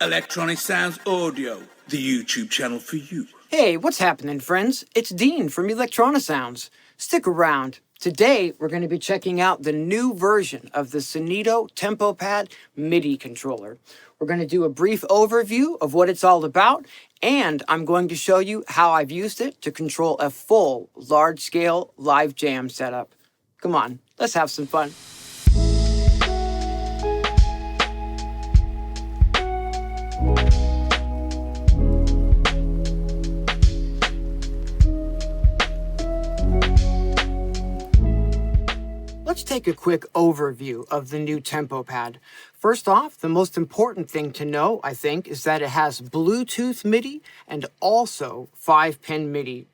Electronisounds Audio, the YouTube channel for you. Hey, what's happening, friends? It's Dean from Electronisounds. Stick around. Today, we're going to be checking out the new version of the Synido TempoPAD MIDI controller. We're going to do a brief overview of what it's all about, and I'm going to show you how I've used it to control a full, large-scale live jam setup. Come on, let's have some fun. Let's take a quick overview of the new TempoPAD. First off, the most important thing to know, I think, is that it has Bluetooth MIDI and also 5-pin MIDI.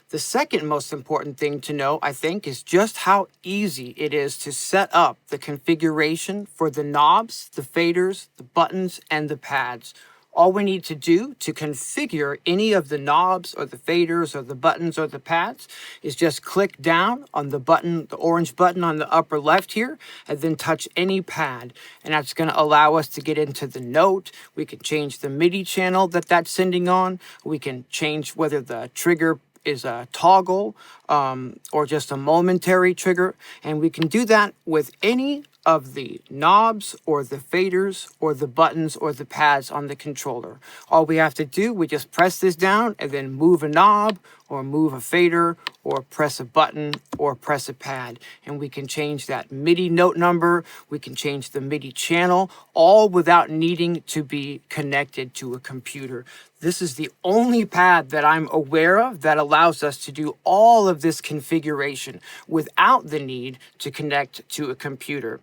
The second most important thing to know, I think, is just how easy it is to set up the configuration for the knobs, the faders, the buttons, and the pads. All we need to do to configure any of the knobs or the faders or the buttons or the pads is just click down on the button, the orange button on the upper left here, and then touch any pad. And that's going to allow us to get into the note. We can change the MIDI channel that's sending on. We can change whether the trigger is a toggle or just a momentary trigger. And we can do that with any of the knobs or the faders or the buttons or the pads on the controller. All we have to do, we just press this down and then move a knob or move a fader or press a button or press a pad. And we can change that MIDI note number, we can change the MIDI channel, all without needing to be connected to a computer. This is the only pad that I'm aware of that allows us to do all of this configuration without the need to connect to a computer.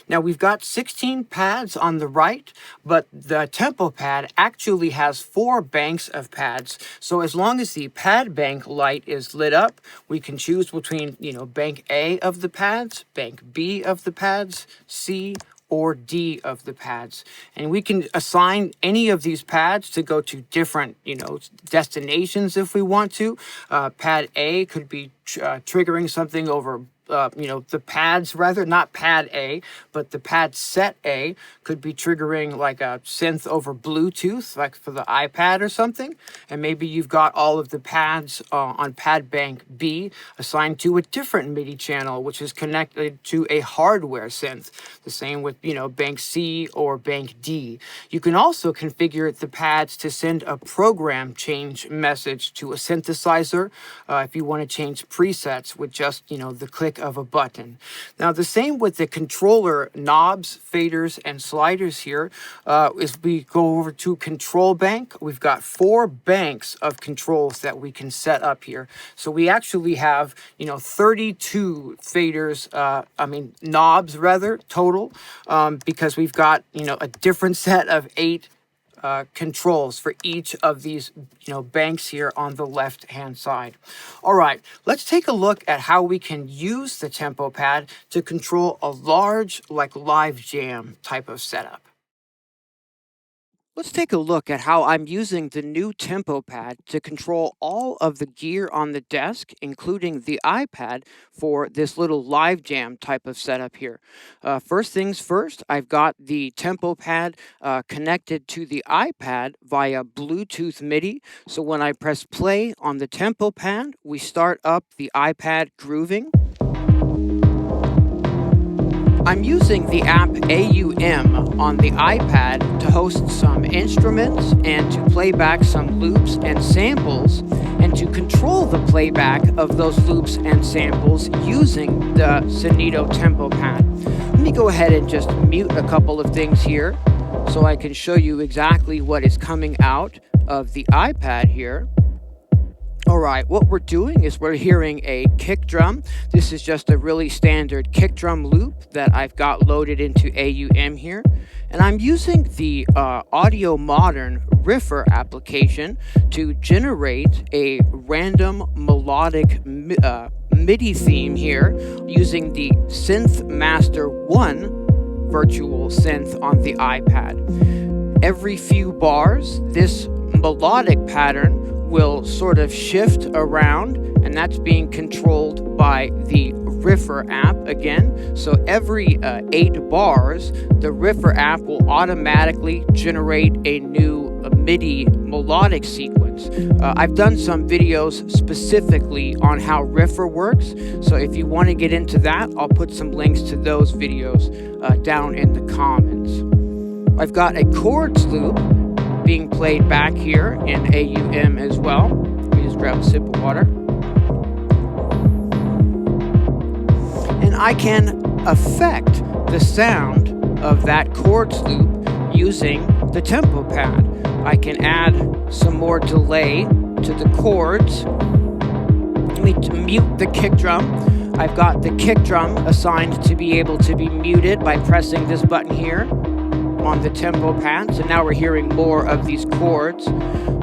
Now, we've got 16 pads on the right, but the TempoPAD actually has 4 banks of pads. So as long as the pad bank light is lit up, we can choose between, bank A of the pads, bank B of the pads, C, or D of the pads. And we can assign any of these pads to go to different, destinations if we want to. Pad A could be triggering something over the pads, rather, not pad A, but the pad set A could be triggering like a synth over Bluetooth, like for the iPad or something. And maybe you've got all of the pads on pad bank B assigned to a different MIDI channel, which is connected to a hardware synth. The same with, bank C or bank D. You can also configure the pads to send a program change message to a synthesizer if you want to change presets with just, the click of a button. Now, the same with the controller knobs, faders, and sliders here. As we go over to control bank, we've got 4 banks of controls that we can set up here. So we actually have, 32 faders, knobs rather, total, because we've got, a different set of 8 controls for each of these, banks here on the left-hand side. All right, let's take a look at how we can use the TempoPAD to control a large, live jam type of setup. Let's take a look at how I'm using the new TempoPAD to control all of the gear on the desk, including the iPad, for this little live jam type of setup here. First things first, I've got the TempoPAD connected to the iPad via Bluetooth MIDI. So when I press play on the TempoPAD, we start up the iPad grooving. I'm using the app AUM on the iPad to host some instruments and to play back some loops and samples, and to control the playback of those loops and samples using the Synido TempoPAD. Let me go ahead and just mute a couple of things here so I can show you exactly what is coming out of the iPad here. All right, what we're doing is we're hearing a kick drum. This is just a really standard kick drum loop that I've got loaded into AUM here. And I'm using the Audio Modern Riffer application to generate a random melodic MIDI theme here using the Synth Master 1 virtual synth on the iPad. Every few bars, this melodic pattern will sort of shift around, and that's being controlled by the Riffer app again. So every 8 bars, the Riffer app will automatically generate a new MIDI melodic sequence. I've done some videos specifically on how Riffer works, so if you want to get into that, I'll put some links to those videos down in the comments. I've got a chords loop being played back here in AUM as well. Let me just grab a sip of water. And I can affect the sound of that chords loop using the TempoPAD. I can add some more delay to the chords. Let me mute the kick drum. I've got the kick drum assigned to be able to be muted by pressing this button here on the TempoPAD. So now we're hearing more of these chords.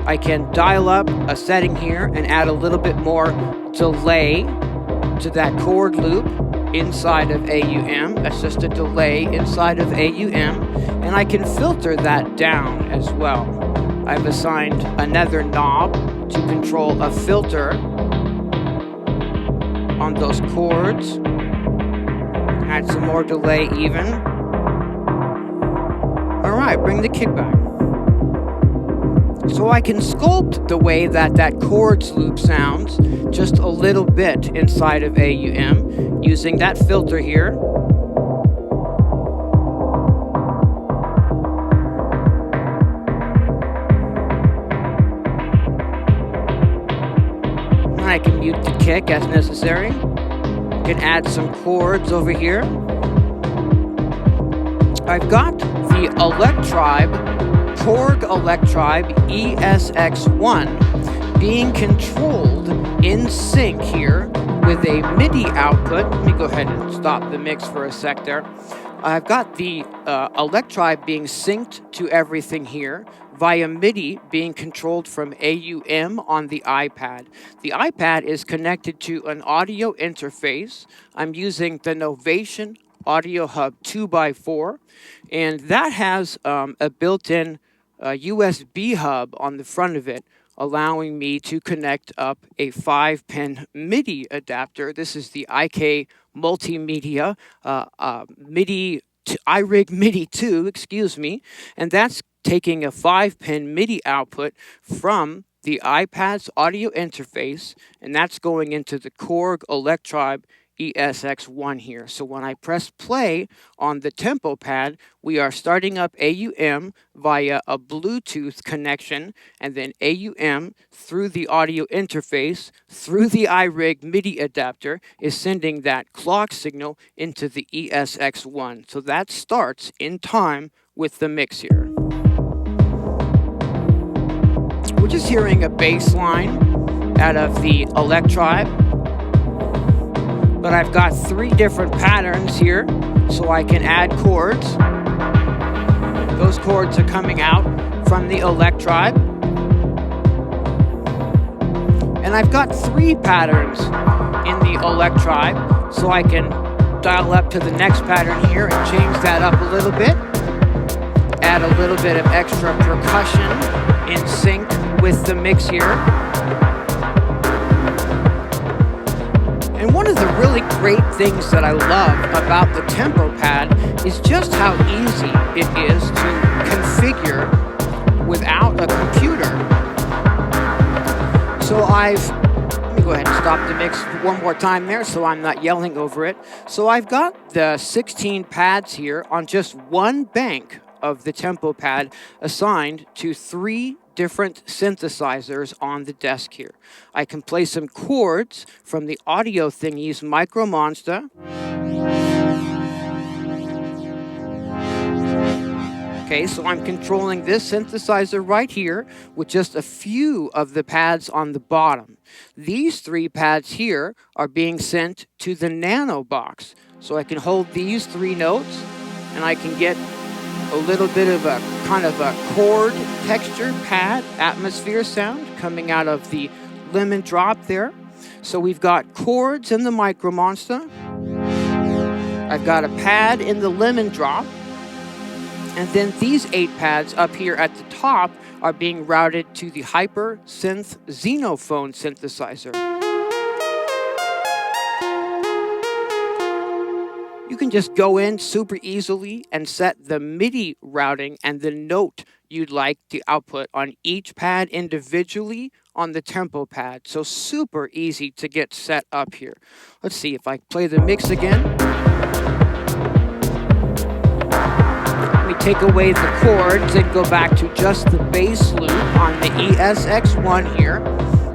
I can dial up a setting here and add a little bit more delay to that chord loop inside of AUM. That's just a delay inside of AUM. And I can filter that down as well. I've assigned another knob to control a filter on those chords. Add some more delay even. Alright, bring the kick back. So I can sculpt the way that that chords loop sounds just a little bit inside of AUM using that filter here. I can mute the kick as necessary. I can add some chords over here. I've got the Korg Electribe ESX1 being controlled in sync here with a MIDI output. Let me go ahead and stop the mix for a sec there. I've got the Electribe being synced to everything here via MIDI being controlled from AUM on the iPad. The iPad is connected to an audio interface. I'm using the Novation Audio Hub 2x4, and that has a built-in USB hub on the front of it, allowing me to connect up a 5-pin MIDI adapter. This is the IK Multimedia MIDI iRig MIDI 2, excuse me, and that's taking a 5-pin MIDI output from the iPad's audio interface, and that's going into the Korg Electribe ESX1 here. So when I press play on the TempoPAD, we are starting up AUM via a Bluetooth connection, and then AUM through the audio interface, through the iRig MIDI adapter, is sending that clock signal into the ESX1. So that starts in time with the mix here. We're just hearing a bass line out of the Electribe. But I've got 3 different patterns here, so I can add chords. Those chords are coming out from the Electribe. And I've got 3 patterns in the Electribe, so I can dial up to the next pattern here and change that up a little bit. Add a little bit of extra percussion in sync with the mix here. And one of the really great things that I love about the TempoPAD is just how easy it is to configure without a computer. So let me go ahead and stop the mix one more time there so I'm not yelling over it. So I've got the 16 pads here on just one bank of the TempoPAD assigned to 3 different synthesizers on the desk here. I can play some chords from the Audio Thingy's Micro Monster. Okay, so I'm controlling this synthesizer right here with just a few of the pads on the bottom. These 3 pads here are being sent to the Nano box. So I can hold these 3 notes and I can get a little bit of a kind of a chord texture pad atmosphere sound coming out of the lemon drop there. So we've got chords in the Micro Monster. I've got a pad in the lemon drop. And then these 8 pads up here at the top are being routed to the Hyper Synth Xenophone synthesizer. can just go in super easily and set the MIDI routing and the note you'd like to output on each pad individually on the TempoPAD. So super easy to get set up here. Let's see if I play the mix again. We take away the chords and go back to just the bass loop on the ESX1 here.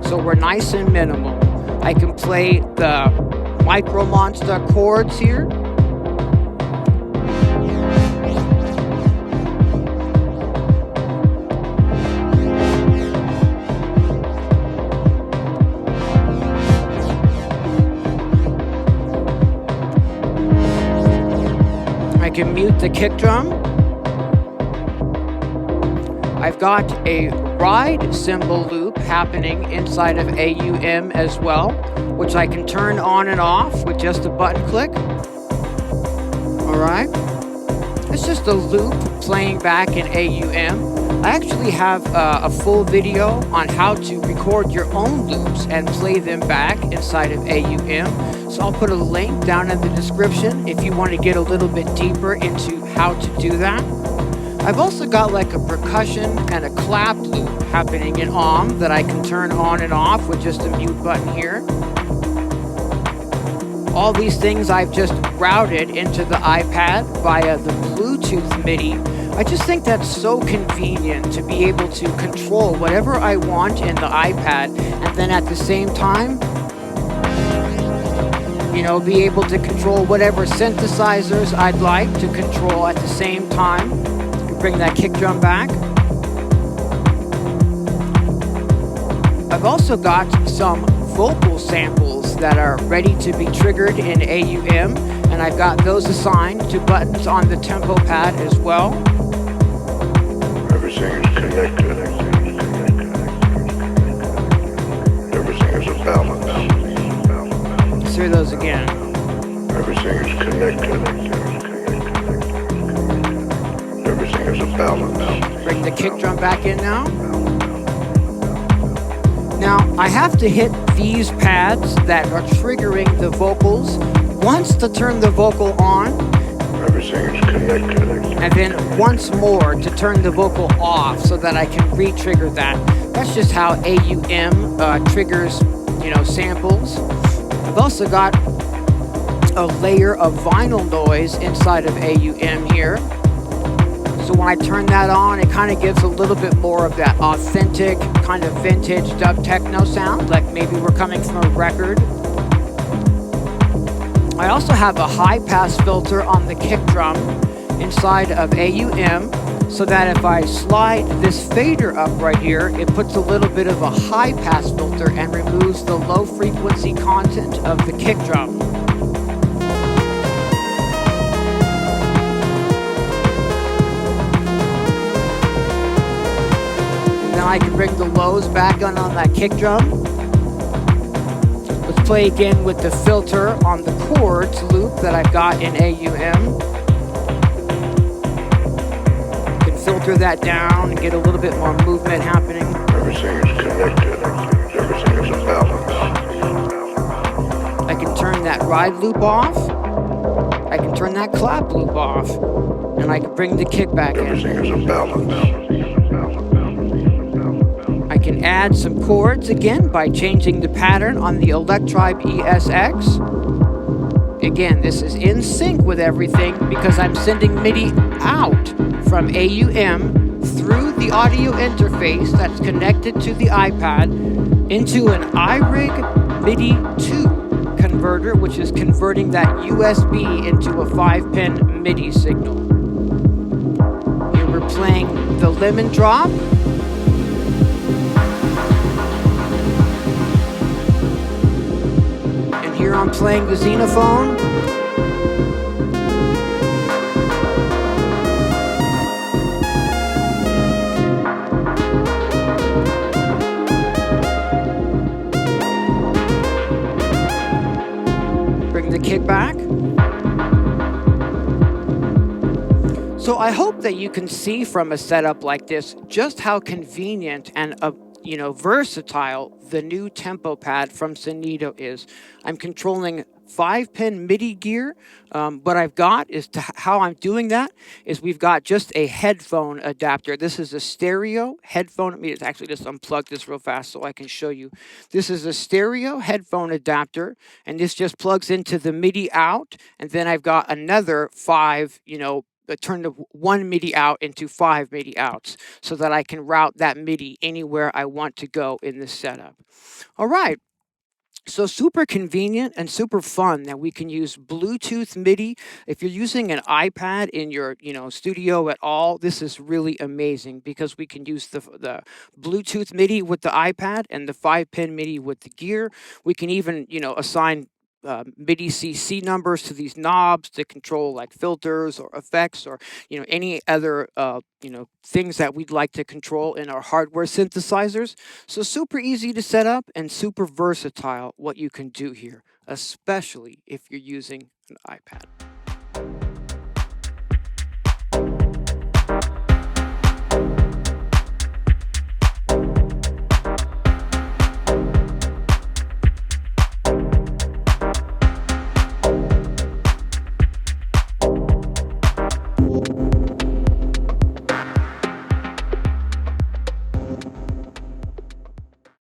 So we're nice and minimal. I can play the Micro Monster chords here. I can mute the kick drum. I've got a ride cymbal loop happening inside of AUM as well, which I can turn on and off with just a button click. All right. It's just a loop playing back in AUM. I actually have a full video on how to record your own loops and play them back inside of AUM. So I'll put a link down in the description if you want to get a little bit deeper into how to do that. I've also got like a percussion and a clap loop happening in OM that I can turn on and off with just a mute button here. All these things I've just routed into the iPad via the Bluetooth MIDI. I just think that's so convenient to be able to control whatever I want in the iPad, and then at the same time, you know, be able to control whatever synthesizers I'd like to control at the same time. Bring that kick drum back. I've also got some vocal samples that are ready to be triggered in AUM, and I've got those assigned to buttons on the TempoPAD as well. Everything is connected. Everything is a balance. Let's hear those again. Everything is connected. Everything is a balance. Bring the kick drum back in now. Now, I have to hit these pads that are triggering the vocals once to turn the vocal on. Everything is connected. And then once more to turn the vocal off so that I can re-trigger that. That's just how AUM triggers, you know, samples. I've also got a layer of vinyl noise inside of AUM here. So when I turn that on, it kind of gives a little bit more of that authentic, kind of vintage dub techno sound, like maybe we're coming from a record. I also have a high pass filter on the kick drum inside of AUM, so that if I slide this fader up right here, it puts a little bit of a high pass filter and removes the low frequency content of the kick drum. I can bring the lows back on that kick drum. Let's play again with the filter on the chords loop that I've got in AUM. Can filter that down and get a little bit more movement happening. Everything is connected. Everything is a balance. I can turn that ride loop off. I can turn that clap loop off. And I can bring the kick back in. Everything is a balance. I can add some chords again by changing the pattern on the Electribe ESX. Again, this is in sync with everything because I'm sending MIDI out from AUM through the audio interface that's connected to the iPad into an iRig MIDI 2 converter, which is converting that USB into a 5-pin MIDI signal. Here we're playing the Lemon Drop. Here I'm playing the Xenophone. Bring the kick back. So I hope that you can see from a setup like this just how convenient and versatile the new TempoPAD from Synido is. I'm controlling 5-pin MIDI gear. What I've got is how I'm doing that is we've got just a headphone adapter. This is a stereo headphone. Let me actually just unplug this real fast so I can show you. This is a stereo headphone adapter, and this just plugs into the MIDI out, and then I've got another 5, turn the 1 MIDI out into 5 MIDI outs so that I can route that MIDI anywhere I want to go in this setup. All right. So super convenient and super fun that we can use Bluetooth MIDI. If you're using an iPad in your studio at all, this is really amazing because we can use the Bluetooth MIDI with the iPad and the 5-pin MIDI with the gear. We can even assign MIDI CC numbers to these knobs to control like filters or effects or any other things that we'd like to control in our hardware synthesizers. So super easy to set up and super versatile what you can do here, especially if you're using an iPad.